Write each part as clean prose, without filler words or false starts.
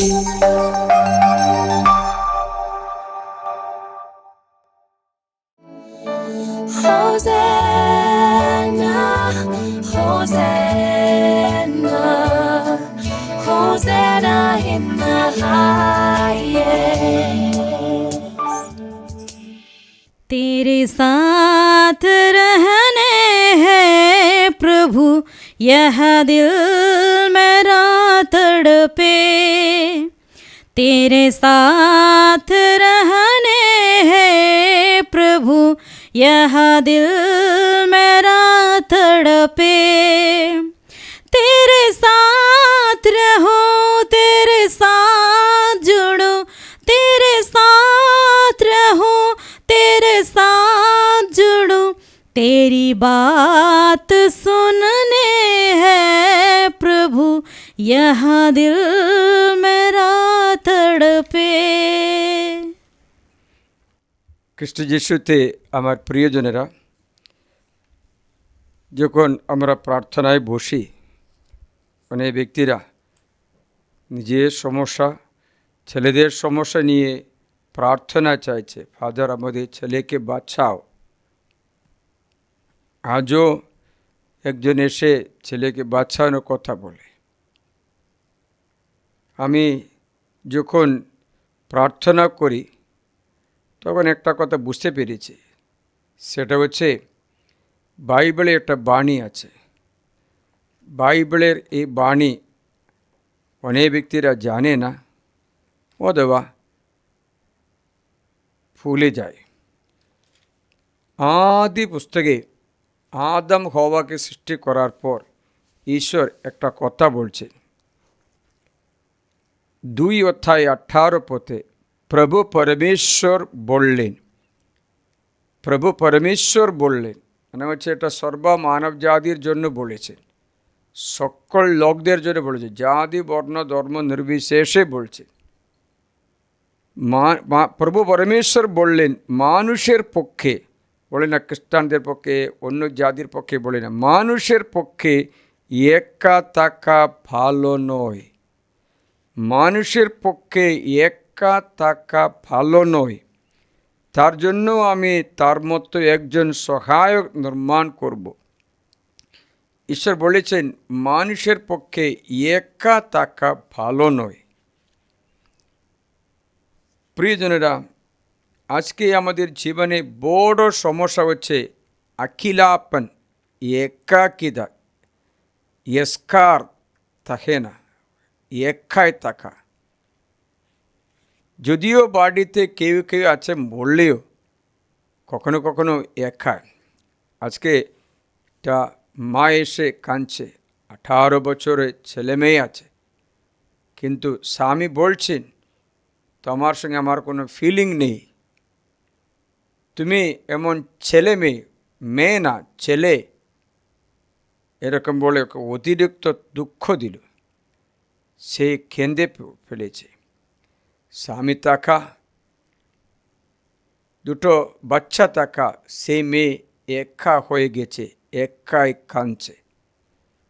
Hosanna, Hosanna, Hosanna in the highest. तेरे साथ रहने हैं प्रभु, यह दिल मेरा तड़पे। तेरे साथ रहने हैं प्रभु, यह दिल मेरा तड़पे। तेरे साथ रहो, तेरे साथ जुड़ो, तेरे साथ रहो, तेरे साथ जुड़ो। तेरी बात सुनने है प्रभु, यह दिल मेरा तड़पे। খ্রিস্ট যিশুতে আমার প্রিয়জনেরা, যখন আমরা প্রার্থনায় বসি, অনেক ব্যক্তিরা নিজের সমস্যা, ছেলেদের সমস্যা নিয়ে প্রার্থনা চাইছে, ফাদার আমাদের ছেলেকে বাঁচাও। আজও একজন এসে ছেলেকে বাঁচানোর কথা বলে। আমি যখন প্রার্থনা করি তখন একটা কথা বুঝতে পেরেছি, সেটা হচ্ছে বাইবেলে একটা বাণী আছে। বাইবেলের এই বাণী অনেক ব্যক্তিরা জানে না অথবা ভুলে যায়। আদি পুস্তকে আদম হওয়াকে সৃষ্টি করার পর ঈশ্বর একটা কথা বলছেন। 2:18 পথে প্রভু পরমেশ্বর বললেন, প্রভু পরমেশ্বর বললেন মানে হচ্ছে এটা সর্ব মানব জাতির জন্য বলেছেন, সকল লোকদের জন্য বলেছে, জাতি বর্ণ ধর্ম নির্বিশেষে বলছে। প্রভু পরমেশ্বর বললেন মানুষের পক্ষে, বলে না খ্রিস্টানদের পক্ষে, অন্য জাতির পক্ষে বলে না, মানুষের পক্ষে একা থাকা ভালো নয়। মানুষের পক্ষে একা থাকা ভালো নয়, তার জন্য আমি তার মতো একজন সহায়ক নির্মাণ করব। ঈশ্বর বলেছেন মানুষের পক্ষে একা থাকা ভালো নয়। প্রিয়জনেরা, আজকে আমাদের জীবনে বড় সমস্যা হচ্ছে আকিলাপন, একাকিদা, এস্কার থাকে না, একাই থাকা। যদিও বাড়িতে কেউ কেউ আছে বললেও কখনো কখনো একা। আজকে একটা মা এসে কাঁদছে, 18 বছরে ছেলে মেয়ে আছে, কিন্তু স্বামী বলছেন তোমার সঙ্গে আমার কোনো ফিলিং নেই, তুমি এমন ছেলে মেয়ে, মেয়ে না ছেলে, এরকম বলে অতিরিক্ত দুঃখ দিল। সে কেঁদে ফেলেছে। স্বামী থাকা, দুটো বাচ্চা থাকা, সেই মেয়ে একা হয়ে গেছে, একাই কাঁদছে,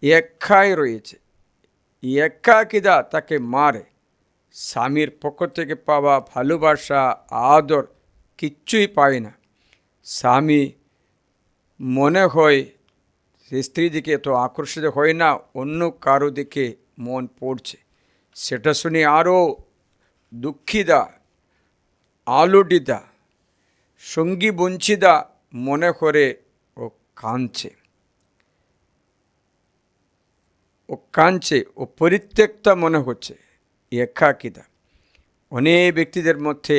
একাই রয়েছে। একাকিদা তাকে মারে। স্বামীর পক্ষ থেকে পাওয়া ভালোবাসা, আদর কিচ্ছুই পায় না। স্বামী মনে হয় স্ত্রী দিকে এত আকর্ষিত হয় না, অন্য কারো দিকে মন পড়ছে। সেটা শুনে আরও দুঃখিদা, আলোটিদা, সঙ্গী বঞ্চিদা মনে করে ও কাঁদছে, ও পরিত্যক্তা মনে হচ্ছে, একাকিদা। অনেক ব্যক্তিদের মধ্যে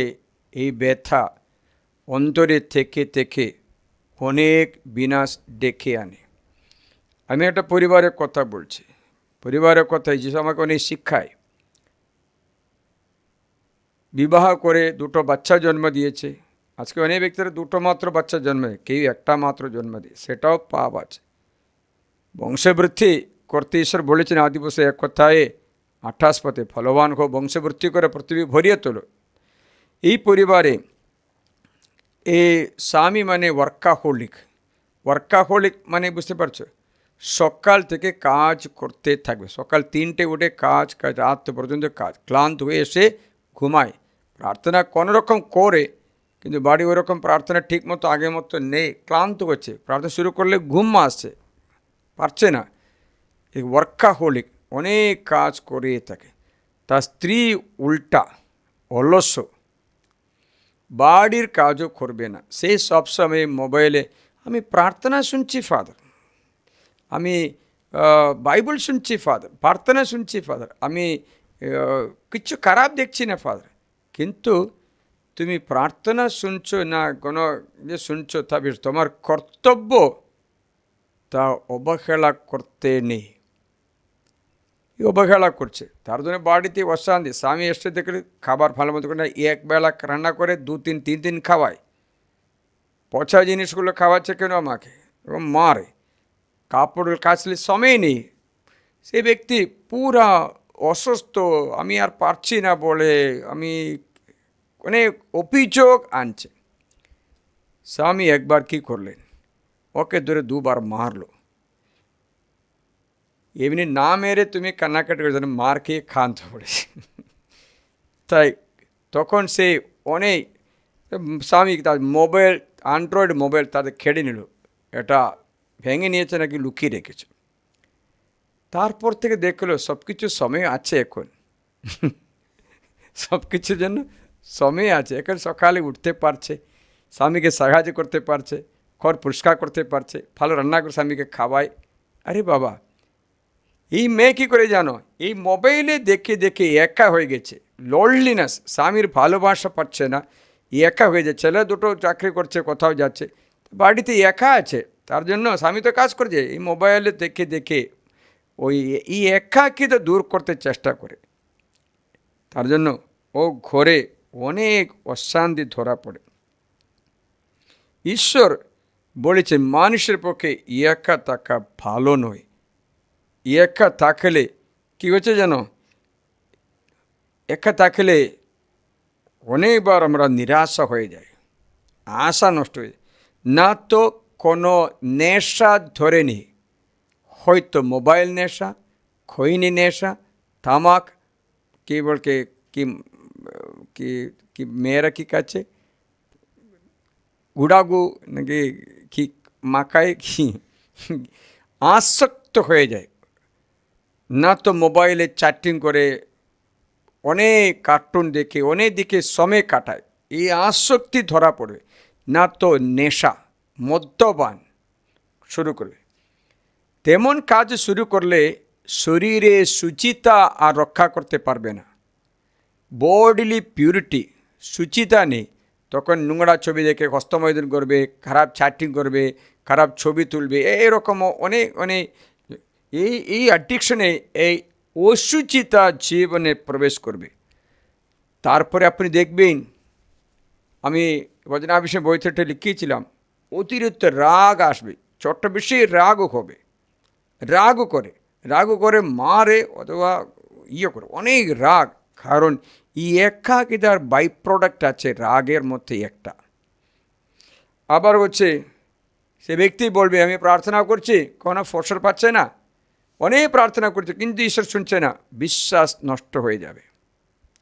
এই ব্যথা অন্তরে থেকে থেকে অনেক বিনাশ ডেকে আনে। আমি একটা পরিবারের কথা বলছি। পরিবারের কথাই যে আমাকে অনেক শিক্ষায়। বিবাহ করে দুটো বাচ্চা জন্ম দিয়েছে। আজকে অনেক ব্যক্তিরা দুটো মাত্র বাচ্চা জন্ম দেয়, কেউ একটা মাত্র জন্ম দেয়, সেটাও পাপ আছে। বংশবৃদ্ধি করতে ঈশ্বর বলেছেন আদিবসে এক কথায় 28 পথে, ফলবান হো, বংশবৃদ্ধি করে পৃথিবী ভরিয়ে তোলো। এই পরিবারে এই স্বামী মানে ওয়ার্কাহোলিক। ওয়ার্কাহোলিক মানে বুঝতে পারছো, সকাল থেকে কাজ করতে থাকবে, সকাল 3টে উঠে কাজ রাত পর্যন্ত কাজ, ক্লান্ত হয়ে এসে ঘুমায়, প্রার্থনা কোনোরকম করে কিন্তু বাড়ি ওরকম প্রার্থনা ঠিক মতো আগের মতো নেই, ক্লান্ত হচ্ছে, প্রার্থনা শুরু করলে ঘুম আসছে, পারছে না, এই ওয়ার্কাহোলিক, অনেক কাজ করে থাকে। তার স্ত্রী উল্টা অলস, বাড়ির কাজও করবে না, সে সবসময় মোবাইলে আমি প্রার্থনা শুনছি ফাদার, আমি বাইবেল শুনছি ফাদার, প্রার্থনা শুনছি ফাদার, আমি কিছু খারাপ দেখছি না ফাদার, কিন্তু তুমি প্রার্থনা শুনছো না কোনো যে শুনছো তা বেশ, তোমার কর্তব্য তা অবহেলা করতে নেই, অবহেলা করছে, তার জন্য বাড়িতে অশান্তি। স্বামী এসে দেখলে খাবার ভালো মতো করে না, একবেলা রান্না করে 2-3 দিন খাওয়ায়, পচা জিনিসগুলো খাওয়াচ্ছে কেন আমাকে, এবং মারে, কাপড় কাচলে সময় নেই, সে ব্যক্তি পুরা অসুস্থ, আমি আর পারছি না বলে আমি অনেক অভিযোগ আনছে। স্বামী একবার কি করলেন, ওকে ধরে 2বার মারলো, এমনি না মেরে তুমি কান্নাকাটি করে মার খেয়ে ক্ষান্ত পড়েছে। তাই তখন সে অনেক স্বামী তার মোবাইল, অ্যান্ড্রয়েড মোবাইল তাদের খেড়ে নিল, এটা ভেঙে নিয়েছে নাকি লুকিয়ে রেখেছে। তারপর থেকে দেখলো সব কিছু সময় আছে, এখন সব কিছুর জন্য সময় আছে, এখন সকালে উঠতে পারছে, স্বামীকে সাহায্য করতে পারছে, ঘর পরিষ্কার করতে পারছে, ভালো রান্না করে স্বামীকে খাওয়ায়। আরে বাবা, এই মেয়ে কী করে জানো, এই মোবাইলে দেখে দেখে একা হয়ে গেছে, লোনলিনেস, স্বামীর ভালোবাসা পাচ্ছে না, একা হয়ে যাচ্ছে, ছেলে দুটো চাকরি করছে, কোথাও যাচ্ছে, বাড়িতে একা আছে, তার জন্য স্বামী তো কাজ করছে, এই মোবাইলে দেখে দেখে ওই এই একাকিটা দূর করতে চেষ্টা করে, তার জন্য ও ঘরে অনেক অশান্তি ধরা পড়ে। ঈশ্বর বলেছে মানুষের পক্ষে একা থাকা ভালো নয়, একা থাকলে কী হচ্ছে জানো, একা থাকলে অনেকবার আমরা নিরাশা হয়ে যাই, আশা নষ্ট হয়ে যায়, না তো কোনো নেশা ধরে নি, হয়তো মোবাইল নেশা, খৈনি নেশা, তামাক, কী বলকে কি কি কি মেয়েরা কী খাচ্ছে, গুড়াগু নাকি কি মাখায়, কি আসক্ত হয়ে যায়, না তো মোবাইলে চ্যাটিং করে, অনেক কার্টুন দেখে অনেক দিকে সময় কাটায়, এই আসক্তি ধরা পড়বে, না তো নেশা, মদ্যপান শুরু করবে। তেমন কাজ শুরু করলে শরীরে শুচিতা আর রক্ষা করতে পারবে না, বডিলি পিউরিটি, শুচিতা নেই, তখন নোংরা ছবি দেখে হস্তমৈথুন করবে, খারাপ চ্যাটিং করবে, খারাপ ছবি তুলবে, এইরকম অনেক অনেক এই অ্যাডিকশনে, এই অশুচিতা জীবনে প্রবেশ করবে। তারপরে আপনি দেখবেন, আমি বচনাভিষেক বইতে লিখিয়েছিলাম, অতিরিক্ত রাগ আসবে, ছোট্ট বিষয়ে রাগও হবে, রাগও করে মারে অথবা করে, অনেক রাগ, কারণ এই একাকিতার বাই প্রোডাক্ট আছে রাগের মধ্যে একটা। আবার হচ্ছে সে ব্যক্তি বলবে আমি প্রার্থনা করছি, কোনো ফসল পাচ্ছে না, অনেক প্রার্থনা করছে কিন্তু ঈশ্বর শুনছে না, বিশ্বাস নষ্ট হয়ে যাবে।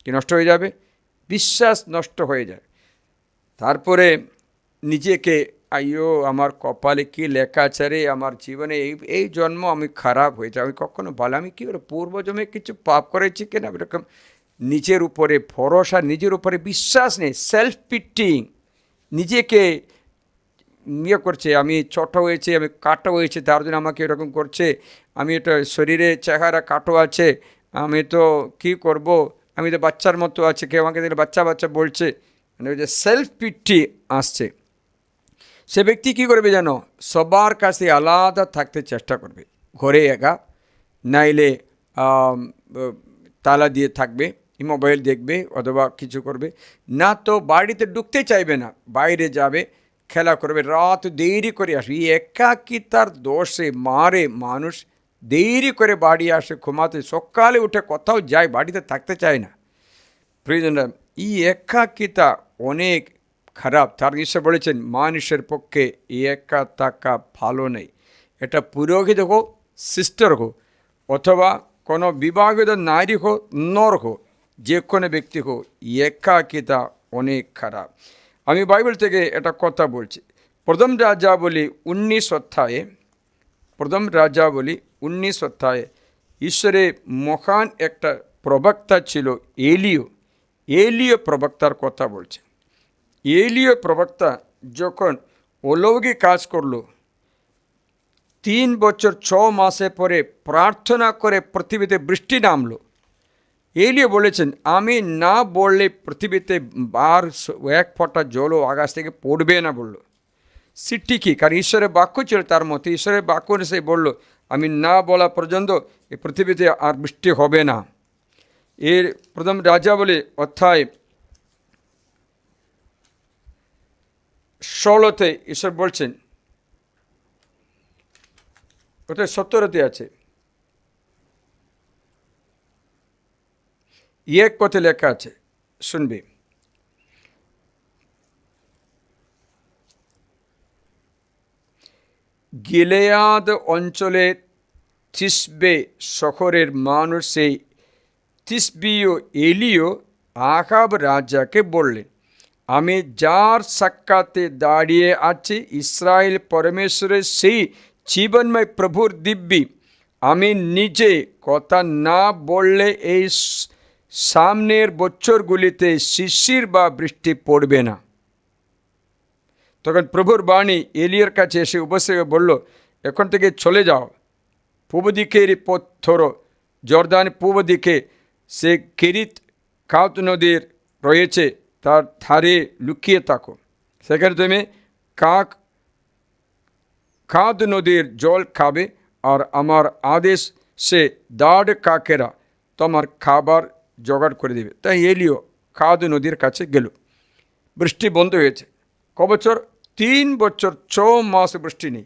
কি নষ্ট হয়ে যাবে? বিশ্বাস নষ্ট হয়ে যাবে। তারপরে নিজেকে আইও আমার কপালে কি লেখা আছে রে, আমার জীবনে এই জন্ম আমি খারাপ হয়ে যাই, আমি কখনো ভালো, আমি কী করে পূর্বজন্মে কিছু পাপ করেছি কিনা, এরকম নিজের উপরে ভরসা, নিজের উপরে বিশ্বাস নেই, সেলফ পিটিং, নিজেকে করছে, আমি ছোট হয়েছে, আমি কাটো হয়েছে, তার জন্য আমাকে এরকম করছে, আমি এটা শরীরে চেহারা কাটো আছে, আমি তো কি করব, আমি তো বাচ্চার মতো আছে, কেউ আমাকে দেখলে বাচ্চা বাচ্চা বলছে, মানে ওই যে সেলফ পিটি আসছে। সে ব্যক্তি কী করবে জানো, সবার কাছে আলাদা থাকতে চেষ্টা করবে, ঘরে একা, নাইলে তালা দিয়ে থাকবে, মোবাইল দেখবে অথবা কিছু করবে, না তো বাড়িতে ঢুকতে চাইবে না, বাইরে যাবে, খেলা করবে, রাত দেরি করে আসবে। এই একাকিতার দোষে মারে মানুষ, দেরি করে বাড়ি আসে ঘুমাতে, সকালে উঠে কোথাও যায়, বাড়িতে থাকতে চায় না। প্রিয়জনরা, এই একাকিতা অনেক খারাপ, তার ঈশ্বর বলেছেন মানুষের পক্ষে একা থাকা ভালো নেই। এটা পুরোহিত হোক, সিস্টার হোক, অথবা কোনো বিবাহিত নারী হোক, নর হোক, যে কোনো ব্যক্তি হোক, একাকিতা অনেক খারাপ। আমি বাইবেল থেকে একটা কথা বলছি। প্রথম রাজাবলী 19 অধ্যায়ে, প্রথম রাজাবলী 19 অধ্যায়ে ঈশ্বরের মহান একটা প্রবক্তা ছিল এলিয় প্রবক্তার কথা বলছে। এলিয় প্রবক্তা যখন অলৌকিক কাজ করলো, 3 বছর 6 মাসে পরে প্রার্থনা করে পৃথিবীতে বৃষ্টি নামলো। এলিয় বলেছেন, আমি না বললে পৃথিবীতে আর 1 ফোঁটা জলও আকাশ থেকে পড়বে না বললো। ঠিকই, কারণ ঈশ্বরের বাক্য ছিল তার মতে। ঈশ্বরের বাক্য সে বললো, আমি না বলা পর্যন্ত এই পৃথিবীতে আর বৃষ্টি হবে না। এর প্রথম রাজাবলী অধ্যায় 16-তে ঈশ্বর বলছেন, ওটা 17-তে আছে, এক পথে লেখা আছে, শুনবে। গিলেয়াদ অঞ্চলে তিসবে শহরের মানুষ সেই তিসবীয় এলিয় আহাব রাজাকে বললেন, আমি যার সাক্ষাতে দাঁড়িয়ে আছি, ইসরায়েল পরমেশ্বরের সেই জীবনময় প্রভুর দিব্যি, আমি নিজে কথা না বললে এই সামনের বছরগুলিতে শিশির বা বৃষ্টি পড়বে না। তখন প্রভুর বাণী এলিয়ার কাছে এসে উপস্থিত বলল, এখন থেকে চলে যাও, পূর্ব দিকের পথ ধরো, জর্দান পূর্ব দিকে সে কেরিত কাউত নদীর রয়েছে, তার ধারে লুকিয়ে থাকো। সেখানে তুমি কাদ নদীর জল খাবে, আর আমার আদেশ সে দাঁড় কাকেরা তোমার খাবার জোগাড় করে দেবে। তাই এলিও কাদ নদীর কাছে গেল। বৃষ্টি বন্ধ হয়েছে। ক বছর? 3 বছর 6 মাস বৃষ্টি নেই।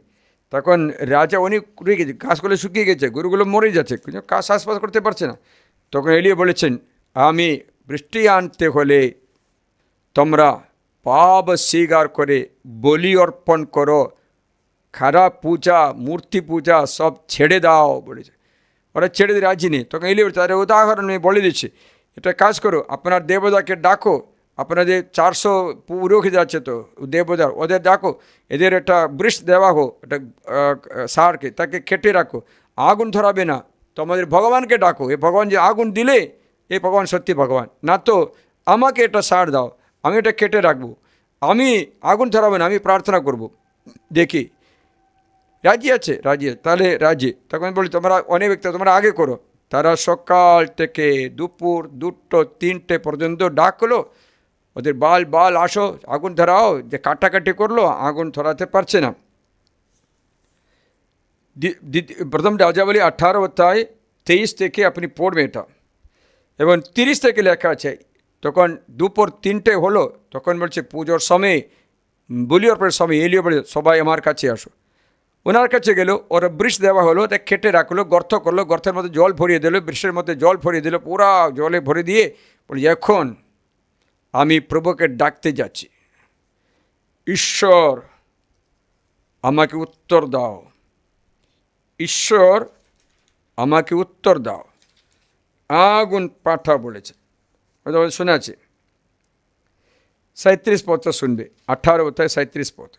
তখন রাজা অনেক রয়ে গেছে, ঘাসগুলো শুকিয়ে গেছে, গরুগুলো মরে যাচ্ছে, কিন্তু চাষবাস করতে পারছে না। তখন এলিও বলেছেন, আমি বৃষ্টি আনতে হলে তোমরা পাপ স্বীকার করে বলি অর্পণ করো, খারাপ পূজা, মূর্তি পূজা সব ছেড়ে দাও বলেছে। ওরা ছেড়ে দিয়ে রাজি নেই। তখন এলিও তাদের উদাহরণ আমি বলে দিচ্ছি, এটা কাজ করো, আপনার দেবতাকে ডাকো, আপনাদের 400 পুরোহিত আছে তো দেবতার, ওদের ডাকো, এদের একটা বৃষ দেওয়া হোক, একটা সারকে, তাকে কেটে রাখো, আগুন ধরাবে না। তোমাদের ভগবানকে ডাকো, এ ভগবান যে আগুন দিলে এ ভগবান সত্যি ভগবান, না তো আমাকে এটা সার দাও, আমি এটা কেটে রাখবো, আমি আগুন ধরাবে না, আমি প্রার্থনা করব। দেখি রাজি আছে, তাহলে রাজি। তখন বলি, তোমরা অনেক ব্যক্তি তোমরা আগে করো। তারা সকাল থেকে দুপুর 2টো 3টে পর্যন্ত ডাকলো, ওদের বাল আসো, আগুন ধরাও। যে কাটাকাটি করলো, আগুন ধরাতে পারছে না। প্রথম রাজাবলী 18 অধ্যায় 23 থেকে আপনি পড়বে এটা, এবং 30 থেকে লেখা আছে। তখন দুপুর 3টে হলো, তখন বলছে পুজোর সময়, বলি অর্পণের সময়, এলিও বলে, সবাই আমার কাছে আসো। ওনার কাছে গেল, ওরা বৃষ দেওয়া হলো, তা কেটে রাখলো, গর্ত করলো, গর্তের মধ্যে জল ভরিয়ে দিল, বৃষের মধ্যে জল ভরিয়ে দিল, পুরা জলে ভরে দিয়ে বলি, এখন আমি প্রভুকে ডাকতে যাচ্ছি, ঈশ্বর আমাকে উত্তর দাও, ঈশ্বর আমাকে উত্তর দাও, আগুন পাঠা বলেছে। শুনে আছে 37 পদটা শুনবে, 18 অধ্যায় 37 পদ।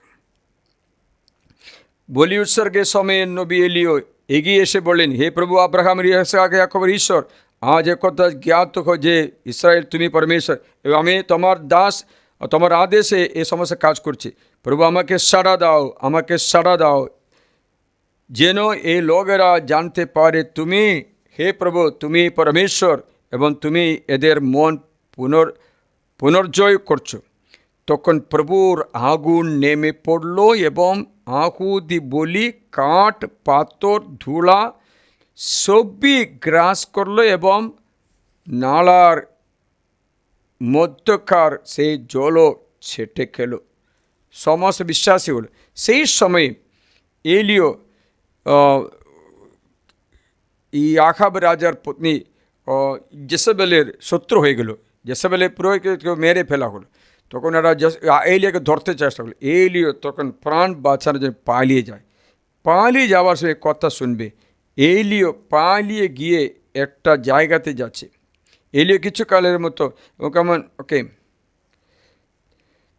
বলি উৎসর্গের সময়ে নবী এলিও এগিয়ে এসে বললেন, হে প্রভু আব্রাহামের, ইসহাকের, ইয়াকূবের ঈশ্বর, আজ একথা জ্ঞাত হো যে ইসরায়েল তুমি পরমেশ্বর, এবং আমি তোমার দাস, তোমার আদেশে এ সমস্ত কাজ করছি। প্রভু আমাকে সাড়া দাও, যেন এই লোকেরা জানতে পারে তুমি, হে প্রভু, তুমি পরমেশ্বর, এবং তুমি এদের মন পুনর্জয় করছো। তখন প্রভুর আগুন নেমে পড়ল এবং আহুতি, বলি, কাঠ, পাথর, ধুলা সবই গ্রাস করলো, এবং নালার মধ্যকার সেই জলও ছেটে খেল। সমস্ত বিশ্বাসী হল। সেই সময় এলিও এই আহাব রাজার পত্নী জেসেবেলের শত্রু হয়ে গেল। জেসেবেলের পুরোহিতকে মেরে ফেলা হলো। তখন এরা এলিয়াকে ধরতে চেষ্টা করলো। এলিও তখন প্রাণ বাঁচানোর জন্য পালিয়ে যায়। পালিয়ে যাওয়ার সময় কথা শুনবে। এলিও পালিয়ে গিয়ে একটা জায়গাতে যাচ্ছে। এলিও কিছু কালের মতো ওকে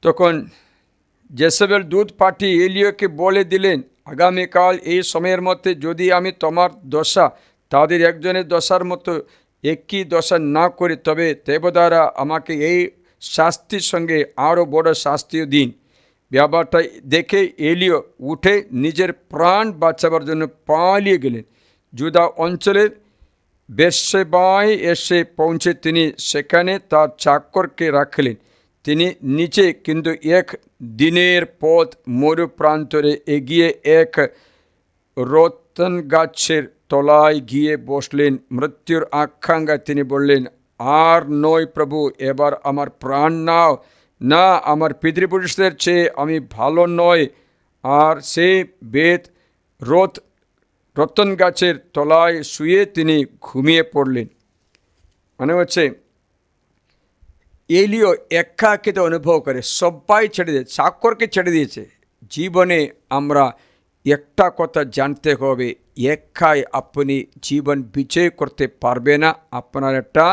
তখন জেসবেল দুধ পাঠিয়ে এলিওকে বলে দিলেন, আগামীকাল এই সময়ের মধ্যে যদি আমি তোমার দশা তাদের একজনের দশার মতো একই দশা না করি, তবে দেবতারা আমাকে এই শাস্তির সঙ্গে আরও বড় শাস্তিও দিন। ব্যাপারটা দেখে এলিও উঠে নিজের প্রাণ বাঁচাবার জন্য পালিয়ে গেলেন। জুদা অঞ্চলের বের্শেবায় এসে পৌঁছে তিনি সেখানে তার চাকরকে রাখলেন। তিনি নিচে কিন্তু এক দিনের পথ মরু প্রান্তরে এগিয়ে এক রতন গাছের তলায় গিয়ে বসলেন। মৃত্যুর আকাঙ্ক্ষায় তিনি বললেন, আর নয় প্রভু, এবার আমার প্রাণ নাও, না আমার পিতৃপুরুষদের চেয়ে আমি ভালো নয়। আর সেই রতন গাছের তলায় শুয়ে তিনি ঘুমিয়ে পড়লেন। মানে হচ্ছে এলিও একাকিত্ব অনুভব করে, সবাই ছেড়ে দিয়েছে, চাকরকে ছেড়ে দিয়েছে। জীবনে আমরা একটা কথা জানতে হবে, একাই আপনি জীবন বিজয় করতে পারবে না। আপনার একটা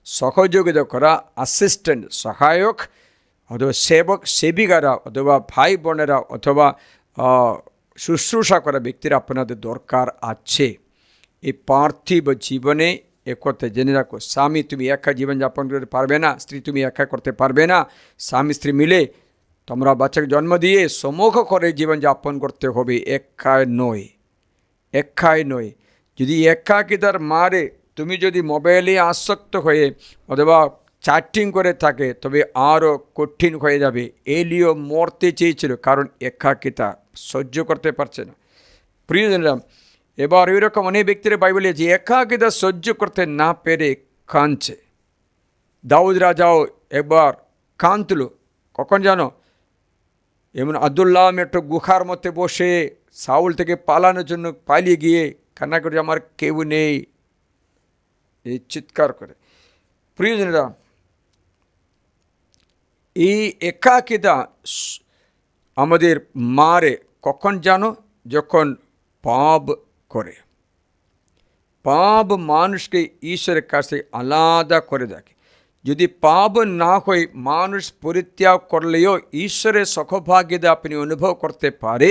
সহযোগিতা করা অ্যাসিস্ট্যান্ট, সহায়ক অথবা সেবিকারা অথবা ভাই বোনেরা অথবা শুশ্রূষা করা ব্যক্তিরা আপনাদের দরকার আছে। এই পার্থিব জীবনে একথা জেনে রাখো, স্বামী তুমি একা জীবনযাপন করতে পারবে না, স্ত্রী তুমি একা করতে পারবে না। স্বামী স্ত্রী মিলে তোমরা বাচ্চাকে জন্ম দিয়ে সমূহ করে জীবনযাপন করতে হবে, একাই নয়। যদি একাকিতার মারে তুমি যদি মোবাইলে আসক্ত হয়ে অথবা চ্যাটিং করে থাকে, তবে আরও কঠিন হয়ে যাবে। এলিও মরতে চেয়েছিল, কারণ একাকিতা সহ্য করতে পারছে না। প্রিয়জনরা, এবার ওইরকম অনেক ব্যক্তিরা বাইবেলে যে একাকিতা সহ্য করতে না পেরে কাঁদছে। দাউদ রাজাও একবার কাঁদল, কখন জানো? এমন আব্দুল্লাহ একটা গুহার মধ্যে বসে সাউল থেকে পালানোর জন্য পালিয়ে গিয়ে কান্না করে, আমার কেউ নেই, এই চিৎকার করে। প্রিয়জনরা, এই একাকিতা আমাদের মারে কখন জানো? যখন পাপ করে। পাপ মানুষকে ঈশ্বরের কাছে আলাদা করে দেখে। যদি পাপ না হয়, মানুষ পরিত্যাগ করলেও ঈশ্বরের সৌভাগ্যতা আপনি অনুভব করতে পারে।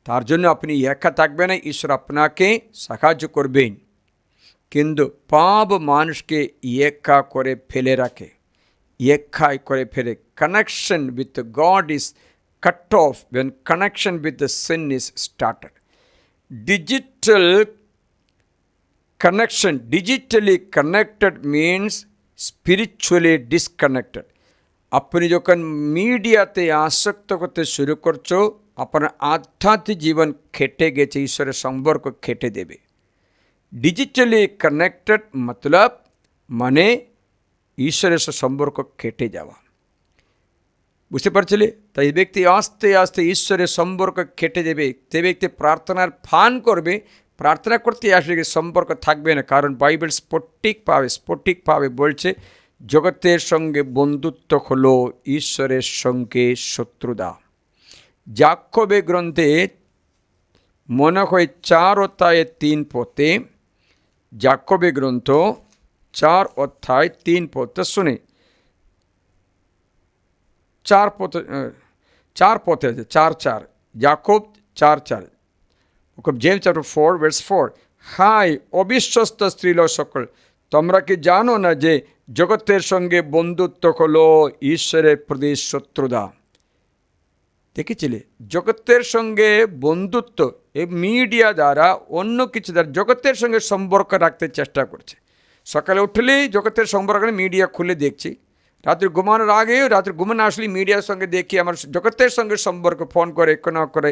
তার জন্য আপনি একা থাকবেন না, ঈশ্বর আপনাকে সাহায্য করবেন। কিন্তু পাপ মানুষকে একা করে ফেলে রাখে, একাই করে ফেলে। Connection with god is cut off when connection with the sin is started. Digitally connected means spiritually disconnected. আপনি যখন মিডিয়াতে আসক্ত করতে শুরু করছো, আপনার আধ্যাত্মিক জীবন খেটে গেছে, ঈশ্বরের সম্পর্ক খেটে দেবে। ডিজিটালি কানেক্টেড মতলব মানে ঈশ্বরের সম্পর্ক খেটে যাওয়া। বুঝতে পারছিলে? তাই ব্যক্তি আস্তে আস্তে ঈশ্বরের সম্পর্ক খেটে যাবে। সে ব্যক্তি প্রার্থনার ফান করবে, প্রার্থনা করতে আসলে সম্পর্ক থাকবে না। কারণ বাইবেল স্ফটিকভাবে বলছে, জগতের সঙ্গে বন্ধুত্ব হলো ঈশ্বরের সঙ্গে শত্রুতা। যাকোবে গ্রন্থে মনে হয় 4 অধ্যায়ে 3 পদে, যাকোবে গ্রন্থ 4 অধ্যায় 3 পদ শুনে, 4 পথে আছে, 4 যাকোব 4 জেমস চ্যাপ্টার 4 verse 4, হাই অবিশ্বস্ত স্ত্রীলোক সকল, তোমরা কি জানো না যে জগতের সঙ্গে বন্ধুত্ব হলো ঈশ্বরের প্রতি শত্রুতা? দেখেছিলে? জগতের সঙ্গে বন্ধুত্ব এই মিডিয়া দ্বারা, অন্য কিছু দ্বারা জগতের সঙ্গে সম্পর্ক রাখতে চেষ্টা করছে। সকালে উঠলেই জগতের সম্পর্ক মিডিয়া খুলে দেখছি, রাত্রে ঘুমানোর আগেও, রাত্রে ঘুমানো আসলে মিডিয়ার সঙ্গে দেখি, আমার জগতের সঙ্গে সম্পর্ক ফোন করে না করে।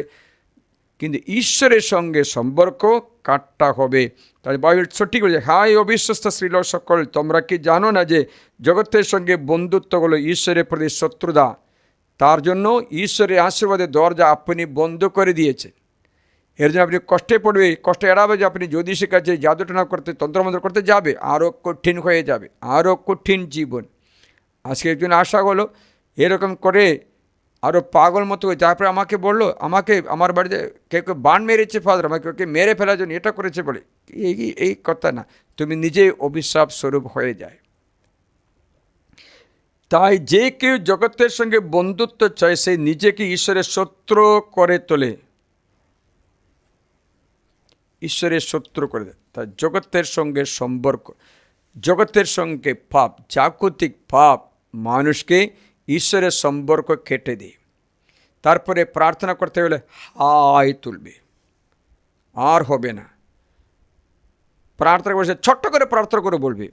কিন্তু ঈশ্বরের সঙ্গে সম্পর্ক কাটটা হবে। তাই বাইবেল সঠিক বলছে, হাই অবিশ্বস্ত স্ত্রীলোক সকল, তোমরা কি জানো না যে জগতের সঙ্গে বন্ধুত্ব হলো ঈশ্বরের প্রতি শত্রুতা? তার জন্য ঈশ্বরের আশীর্বাদের দরজা আপনি বন্ধ করে দিয়েছেন। এর জন্য আপনি কষ্টে পড়বে, কষ্ট এড়াবে যে আপনি জ্যোতিষীর কাছে জাদুটনা করতে, তন্ত্রমন্ত্র করতে যাবে, আরও কঠিন হয়ে যাবে, আরও কঠিন জীবন। আজকে একজন আশা হলো এরকম করে আরও পাগল মতো হয়ে, তারপরে আমাকে বললো, আমাকে আমার বাড়িতে কেউ কেউ বান মেরেছে ফাদার, আমাকে ওকে মেরে ফেলার জন্য এটা করেছে বলে। এই কথা না, তুমি নিজেই অভিশাপ স্বরূপ হয়ে যায়। তাই যে কেউ জগতের সঙ্গে বন্ধুত্ব চায় সে নিজেকে ঈশ্বরের শত্রু করে তোলে, ঈশ্বরের শত্রু করে দেয়। তাই জগতের সঙ্গে সম্পর্ক, জগতের সঙ্গে পাপ, জাগতিক পাপ মানুষকে ঈশ্বরের সম্পর্ক কেটে দেয়। তারপরে প্রার্থনা করতে গেলে হাই তুলবে, আর হবে না। প্রার্থনা করছে ছোট্ট করে প্রার্থনা করে বলবে,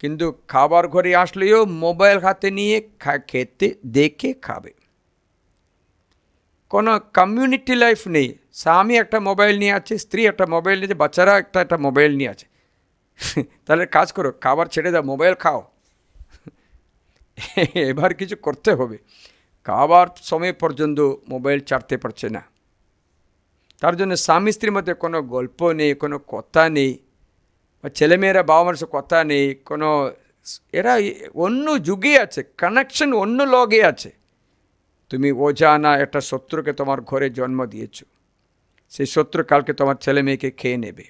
কিন্তু খাবার ঘরে আসলেও মোবাইল হাতে নিয়ে খেতে দেখে খাবে। কোনো কমিউনিটি লাইফ নেই। স্বামী একটা মোবাইল নিয়ে আছে, স্ত্রী একটা মোবাইল নিয়েছে, বাচ্চারা একটা মোবাইল নিয়ে আছে। তাহলে কাজ করো, খাবার ছেড়ে দাও, মোবাইল খাও। এবার কিছু করতে হবে। খাবার সময় পর্যন্ত মোবাইল ছাড়তে পারছে না। তার জন্য স্বামী স্ত্রীর মধ্যে কোনো গল্প নেই, কোনো কথা নেই, বা ছেলেমেয়েরা বাবা মার সাথে কথা নেই, কোনো, এরা অন্য যুগে আছে, কানেকশন অন্য লগে আছে। তুমি অজানা একটা শত্রুকে তোমার ঘরে জন্ম দিয়েছ, সেই শত্রু কালকে তোমার ছেলে মেয়েকে খেয়ে নেবে,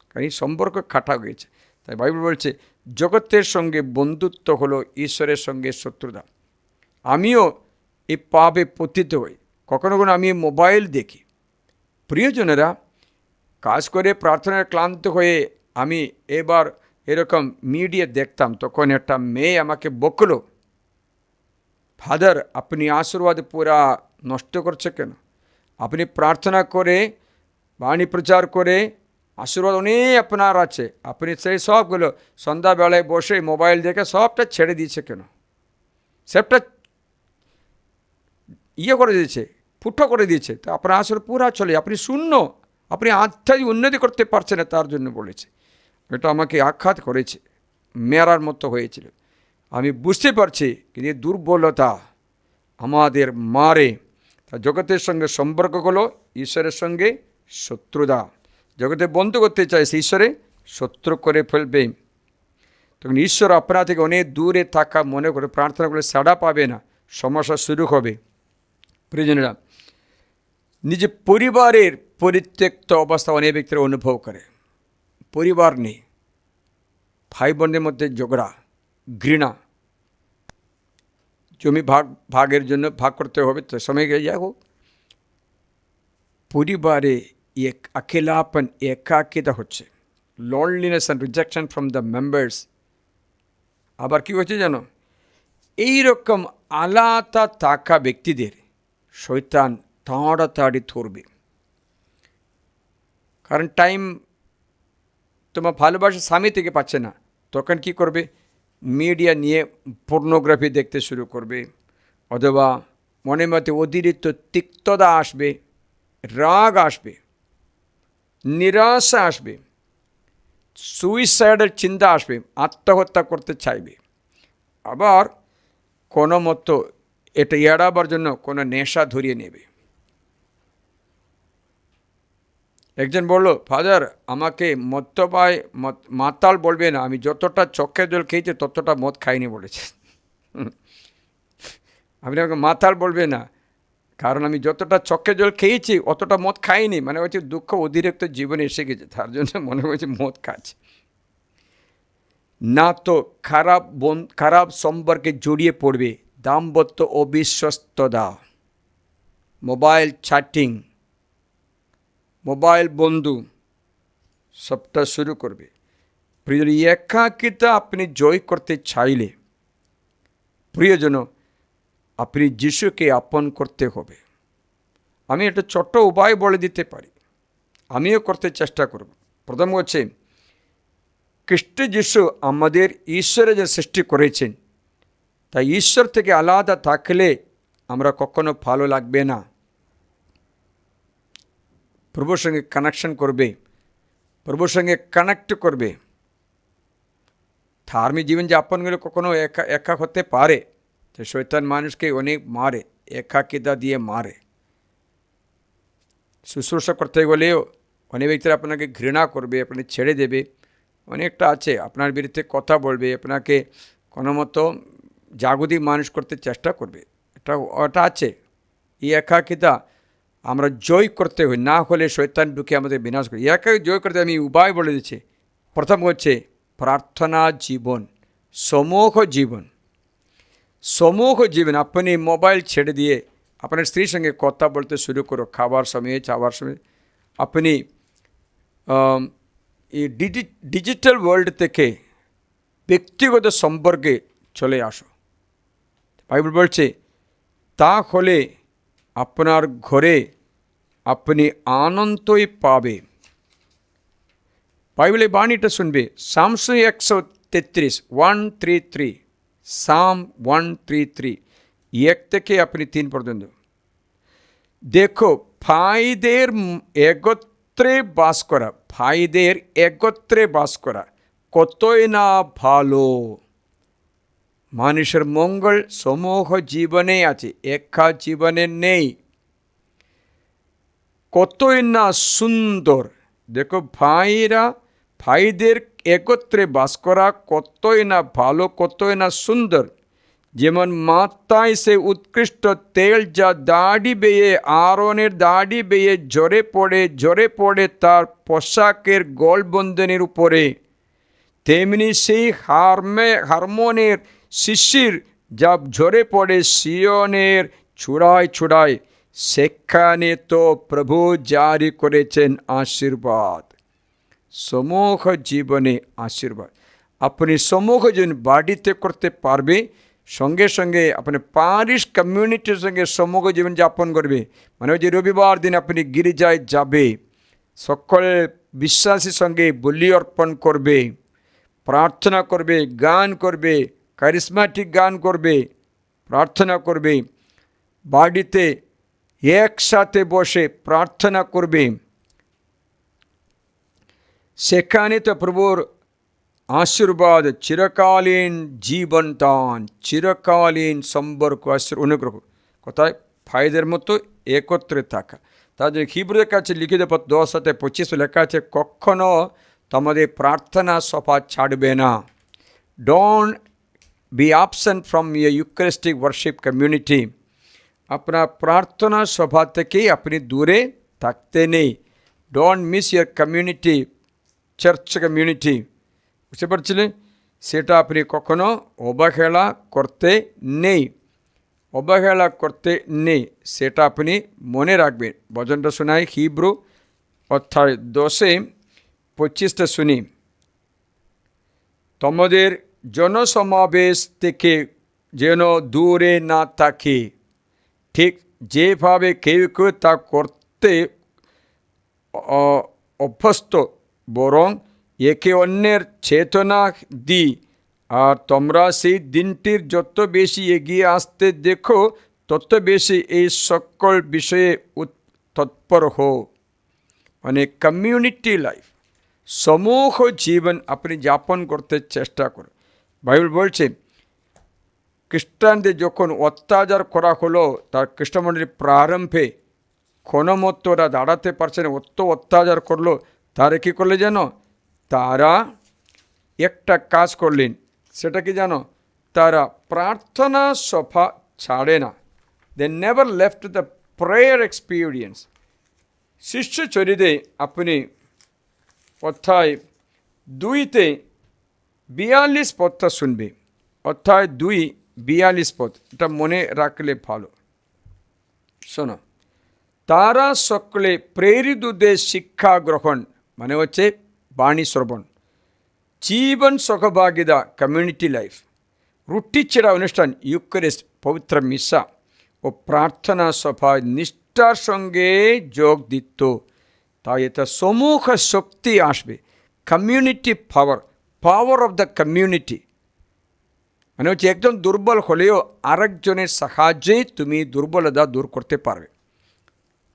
কারণ এই সম্পর্ক কাটা গেছে। তাই বাইবেল বলছে জগতের সঙ্গে বন্ধুত্ব হলো ঈশ্বরের সঙ্গে শত্রুতা। আমিও এই পাপে পতিত হই, কখনো কখনো আমি মোবাইল দেখি। প্রিয়জনেরা, কাজ করে প্রার্থনায় ক্লান্ত হয়ে আমি এবার এরকম মিডিয়া দেখতাম, তখন একটা মেয়ে আমাকে বকলো, ফাদার আপনি আশীর্বাদ পুরা নষ্ট করছে কেন? আপনি প্রার্থনা করে, বাণী প্রচার করে আশীর্বাদ অনেক আপনার আছে, আপনি সেই সবগুলো সন্ধ্যাবেলায় বসে মোবাইল দেখে সবটা ছেড়ে দিয়েছে কেন? সবটা করে দিয়েছে, ফুটো করে দিয়েছে। তো আপনার আশীর্বাদ পুরা চলে, আপনি শূন্য, আপনি আধ্যাত্মিক উন্নতি করতে পারছেন না, তার জন্য বলেছে। এটা আমাকে আঘাত করেছে, মেরার মতো হয়েছিল। আমি বুঝতে পারছি কিন্তু এই দুর্বলতা আমাদের মারে। তা জগতের সঙ্গে সম্পর্ক হলো ঈশ্বরের সঙ্গে শত্রুতা। জগতে বন্ধু করতে চায়, সে ঈশ্বরে শত্রু করে ফেলবে। তখন ঈশ্বর আপনার থেকে অনেক দূরে থাকা মনে করে প্রার্থনা করলে সাড়া পাবে না, সমস্যা শুরু হবে। প্রিয়জনেরা, নিজের পরিবারের পরিত্যক্ত অবস্থা অনেক ব্যক্তিরা অনুভব করে। পরিবার নেই, ভাই বোনদের মধ্যে ঝগড়া, ঘৃণা, জমি ভাগের জন্য ভাগ করতে হবে, তো সময় গিয়ে যাই হোক। পরিবারে अकेलापन, একাকিতা হচ্ছে, loneliness and rejection from the members. আবার কী হচ্ছে জানো, এইরকম আলাদা থাকা ব্যক্তিদের শয়তান তাড়াতাড়ি ধরবে। কারণ টাইম তোমার ভালোবাসা স্বামী থেকে পাচ্ছে না, তখন কি করবে, মিডিয়া নিয়ে পর্নোগ্রাফি দেখতে শুরু করবে, অথবা মনের মধ্যে অতিরিক্ত তিক্ততা আসবে, রাগ আসবে, নিরাশা আসবে, সুইসাইডের চিন্তা আসবে, আত্মহত্যা করতে চাইবে। আবার কোনো মতো এটা এড়াবার জন্য কোনো নেশা ধরিয়ে নেবে। একজন বলল, ফাদার আমাকে মদ্যপায় মাতাল বলবে না, আমি যতটা চোখের জল খেয়েছি ততটা মদ খাইনি বলেছে। আপনি আমাকে মাতাল বলবে না, কারণ আমি যতটা চোখের জল খেয়েছি অতটা মদ খাইনি, মানে হচ্ছে দুঃখ অতিরিক্ত জীবনে এসে গেছে, তার জন্য মনে হয়েছে মদ খাচ্ছে না। তো খারাপ সম্পর্কে জড়িয়ে পড়বে, দাম্পত্য অবিশ্বস্ততা, মোবাইল চ্যাটিং, মোবাইল বন্ধু, সবটা শুরু করবে। প্রিয়, একাকিতা আপনি জয় করতে চাইলে প্রিয়জন আপনি যিশুকে আপন করতে হবে। আমি একটা ছোট্ট উপায় বলে দিতে পারি, আমিও করতে চেষ্টা করব। প্রথম হচ্ছে, খ্রিস্ট যিশু আমাদের ঈশ্বরে যে সৃষ্টি করেছেন, তাই ঈশ্বর থেকে আলাদা থাকলে আমরা কখনো ভালো লাগবে না। প্রভুর সঙ্গে কানেকশন করবে, প্রভুর সঙ্গে কানেক্ট করবে। ধার্মিক জীবন যাপন করলে কখনো একা হতে পারে, যে শয়তান মানুষকে অনেক মারে, একাকিতা দিয়ে মারে। শুশ্রূষা করতে গেলেও অনেক ব্যক্তিরা আপনাকে ঘৃণা করবে, আপনাকে ছেড়ে দেবে, অনেকটা আছে আপনার বিরুদ্ধে কথা বলবে, আপনাকে কোনো মতো জাগতিক মানুষ করতে চেষ্টা করবে। ওটা আছে। এই একাকিতা আমরা জয় করতে হয়, না হলে শয়তান ঢুকে আমাদের বিনাশ করে। একাকে জয় করতে আমি উপায় বলে দিচ্ছি। প্রথম হচ্ছে প্রার্থনা জীবন, সমূহ জীবন। সমূহ জীবন, আপনি মোবাইল ছেড়ে দিয়ে আপনার স্ত্রীর সঙ্গে কথা বলতে শুরু করো, খাবার সময়ে, চাওয়ার সময়। আপনি এই ডিজিটাল ওয়ার্ল্ড থেকে ব্যক্তিগত সম্পর্কে চলে আসো। বাইবেল বলছে তাহলে আপনার ঘরে আপনি আনন্দই পাবে। বাইবেলে বাণীটা শুনবে, সামস 133, 133, সাম 133, 1 থেকে আপনি 3 পর্যন্ত। দেখো, ভাইদের একত্রে বাস করা, ভাইদের একত্রে বাস করা কতই না ভালো। মানুষের মঙ্গল সমূহ জীবনে আছে, একা জীবনে নেই। কতই না সুন্দর। দেখো, ভাইদের একত্রে বাস করা কতই না ভালো, কতই না সুন্দর। যেমন মাথায় সে উৎকৃষ্ট তেল যা দাড়ি বেয়ে, আরনের দাড়ি বেয়ে ঝরে পড়ে তার পোশাকের গোলবন্ধনের উপরে, তেমনি সেই হারমোনের শিশির যা ঝরে পড়ে সিয়নের চূড়ায়, সেখানে তো প্রভু জারি করেছেন আশীর্বাদ। সমূহ জীবনে আশীর্বাদ। আপনি সমূহ জীবন বাড়িতে করতে পারবে, সঙ্গে সঙ্গে আপনি পারিশ কমিউনিটির সঙ্গে সমূহ জীবন যাপন করবে। মানে যে রবিবার দিন আপনি গির্জায় যাবে, সকলে বিশ্বাসীর সঙ্গে বলি অর্পণ করবে, প্রার্থনা করবে, গান করবে, কারিজমাটিক গান করবে, প্রার্থনা করবে, বাড়িতে একসাথে বসে প্রার্থনা করবে। সেখানে তো প্রভুর আশীর্বাদ, চিরকালীন জীবন দান, চিরকালীন সম্পর্ক, অনুগ্রহ। কোথায়? ভাইদের মতো একত্রে থাকা। তাদের হিব্রুদের কাছে লিখিত 10:25 লেখা আছে, কখনো তোমাদের প্রার্থনা সভা ছাড়বে না। Don't be absent from your eucharistic worship community. আপনার প্রার্থনা সভা থেকেই আপনি দূরে থাকতে নেই। Don't miss your community, church community. বুঝতে পারছিলেন? সেটা আপনি কখনো অবহেলা করতে নেই, অবহেলা করতে নেই, সেটা আপনি মনে রাখবেন। বচনটা শোনায় হিব্রু অধ্যায় 10:25 শুনি। তোমাদের জনসমাবেশ থেকে যেন দূরে না থাকে, ঠিক যেভাবে কেউ কেউ তা করতে অভ্যস্ত, বরং একে অন্যের চেতনা দিই। আর তোমরা সেই দিনটির যত বেশি এগিয়ে আসতে দেখো, তত বেশি এই সকল বিষয়ে তৎপর হও। মানে কমিউনিটি লাইফ, সমূহ জীবন আপনি যাপন করতে চেষ্টা করুন। বাইবেল বলছে খ্রিস্টানদের যখন অত্যাচার করা হলো, তার খ্রিস্টমণ্ডলীর প্রারম্ভে ক্ষণমত ওরা দাঁড়াতে পারছে না, অত্যাচার করলো। তারা কী করলে জানো? তারা একটা কাজ করলেন। সেটা কি জানো? তারা প্রার্থনা সভা ছাড়ে না। They never left the prayer experience. শিষ্যচরিতে আপনি অধ্যায় 2:42 পদটা শুনবে। অধ্যায় 2:42 পদ, এটা মনে রাখলে ভালো। শোনো, তারা সকলে প্রেরিতদের শিক্ষা গ্রহণ, মানে হচ্ছে বাণী শ্রবণ, জীবন সহভাগিতা কমিউনিটি লাইফ, রুটি ছেঁড়া অনুষ্ঠান ইউকারিস্ট পবিত্র মিশা ও প্রার্থনা সভায় নিষ্ঠার সঙ্গে যোগ দিত। তাই এটা সমূহ শক্তি আসবে। Community power of the community, মানে হচ্ছে একজন দুর্বল হলেও আরেকজনের সাহায্যেই তুমি দুর্বলতা দূর করতে পারবে।